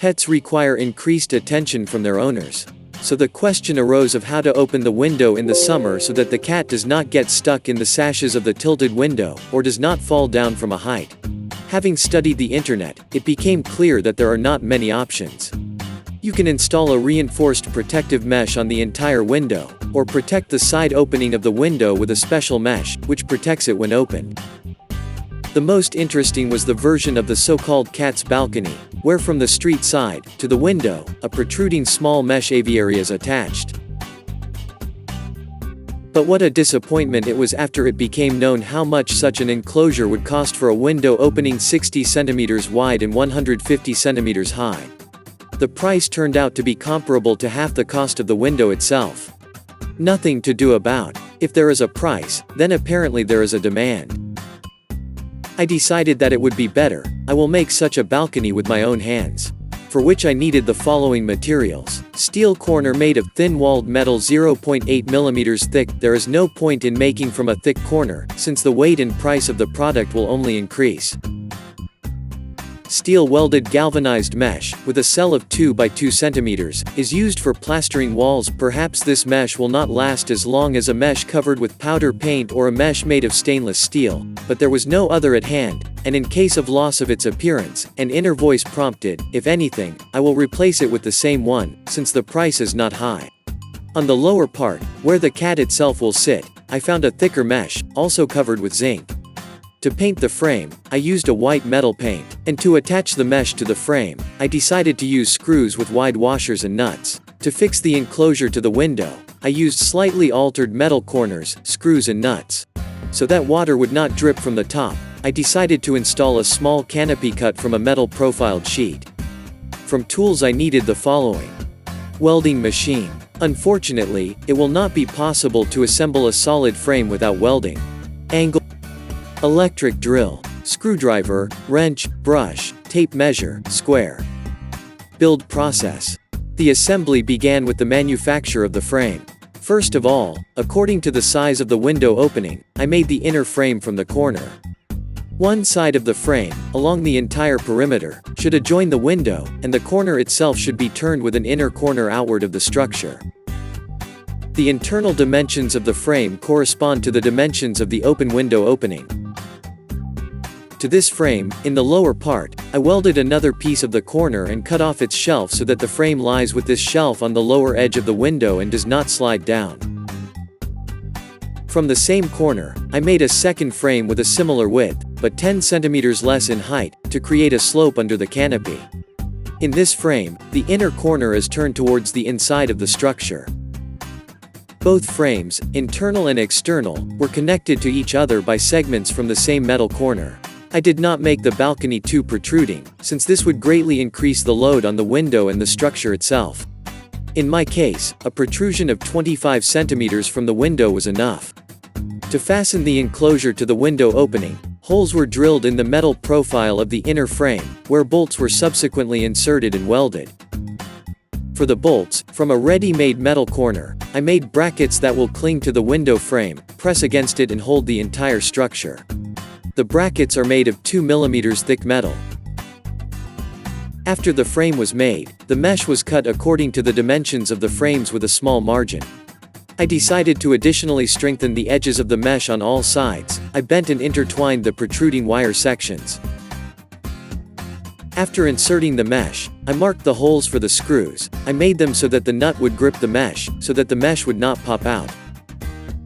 Pets require increased attention from their owners. So the question arose of how to open the window in the summer so that the cat does not get stuck in the sashes of the tilted window, or does not fall down from a height. Having studied the internet, it became clear that there are not many options. You can install a reinforced protective mesh on the entire window, or protect the side opening of the window with a special mesh, which protects it when opened. The most interesting was the version of the so-called cat's balcony, where from the street side, to the window, a protruding small mesh aviary is attached. But what a disappointment it was after it became known how much such an enclosure would cost for a window opening 60 centimeters wide and 150 centimeters high. The price turned out to be comparable to half the cost of the window itself. Nothing to do about. If there is a price, then apparently there is a demand. I decided that it would be better, I will make such a balcony with my own hands. For which I needed the following materials. Steel corner made of thin-walled metal 0.8 mm thick. There is no point in making from a thick corner, since the weight and price of the product will only increase. Steel welded galvanized mesh, with a cell of 2 by 2 centimeters, is used for plastering walls. Perhaps this mesh will not last as long as a mesh covered with powder paint or a mesh made of stainless steel, but there was no other at hand, and in case of loss of its appearance, an inner voice prompted, if anything, I will replace it with the same one, since the price is not high. On the lower part, where the cat itself will sit, I found a thicker mesh, also covered with zinc. To paint the frame, I used a white metal paint, and to attach the mesh to the frame, I decided to use screws with wide washers and nuts. To fix the enclosure to the window, I used slightly altered metal corners, screws and nuts. So that water would not drip from the top, I decided to install a small canopy cut from a metal profiled sheet. From tools I needed the following. Welding machine. Unfortunately, it will not be possible to assemble a solid frame without welding. Angle. Electric drill, screwdriver, wrench, brush, tape measure, square. Build process. The assembly began with the manufacture of the frame. First of all, according to the size of the window opening, I made the inner frame from the corner. One side of the frame, along the entire perimeter, should adjoin the window, and the corner itself should be turned with an inner corner outward of the structure. The internal dimensions of the frame correspond to the dimensions of the open window opening. To this frame, in the lower part, I welded another piece of the corner and cut off its shelf so that the frame lies with this shelf on the lower edge of the window and does not slide down. From the same corner, I made a second frame with a similar width, but 10 centimeters less in height, to create a slope under the canopy. In this frame, the inner corner is turned towards the inside of the structure. Both frames, internal and external, were connected to each other by segments from the same metal corner. I did not make the balcony too protruding, since this would greatly increase the load on the window and the structure itself. In my case, a protrusion of 25 centimeters from the window was enough. To fasten the enclosure to the window opening, holes were drilled in the metal profile of the inner frame, where bolts were subsequently inserted and welded. For the bolts, from a ready-made metal corner, I made brackets that will cling to the window frame, press against it and hold the entire structure. The brackets are made of 2 mm thick metal. After the frame was made, the mesh was cut according to the dimensions of the frames with a small margin. I decided to additionally strengthen the edges of the mesh on all sides. I bent and intertwined the protruding wire sections. After inserting the mesh, I marked the holes for the screws. I made them so that the nut would grip the mesh, so that the mesh would not pop out.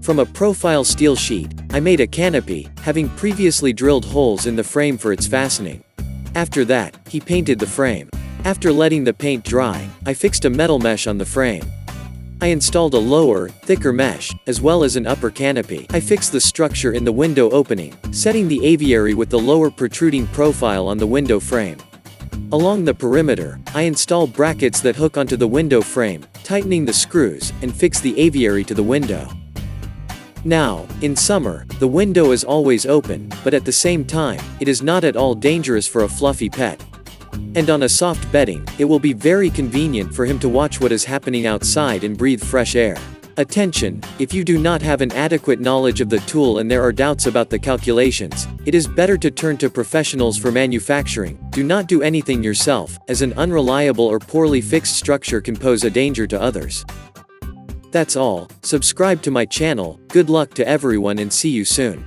From a profile steel sheet, I made a canopy, having previously drilled holes in the frame for its fastening. After that, he painted the frame. After letting the paint dry, I fixed a metal mesh on the frame. I installed a lower, thicker mesh, as well as an upper canopy. I fixed the structure in the window opening, setting the aviary with the lower protruding profile on the window frame. Along the perimeter, I installed brackets that hook onto the window frame, tightening the screws, and fix the aviary to the window. Now, in summer, the window is always open, but at the same time, it is not at all dangerous for a fluffy pet. And on a soft bedding, it will be very convenient for him to watch what is happening outside and breathe fresh air. Attention! If you do not have an adequate knowledge of the tool and there are doubts about the calculations, it is better to turn to professionals for manufacturing. Do not do anything yourself, as an unreliable or poorly fixed structure can pose a danger to others. That's all. Subscribe to my channel. Good luck to everyone and see you soon.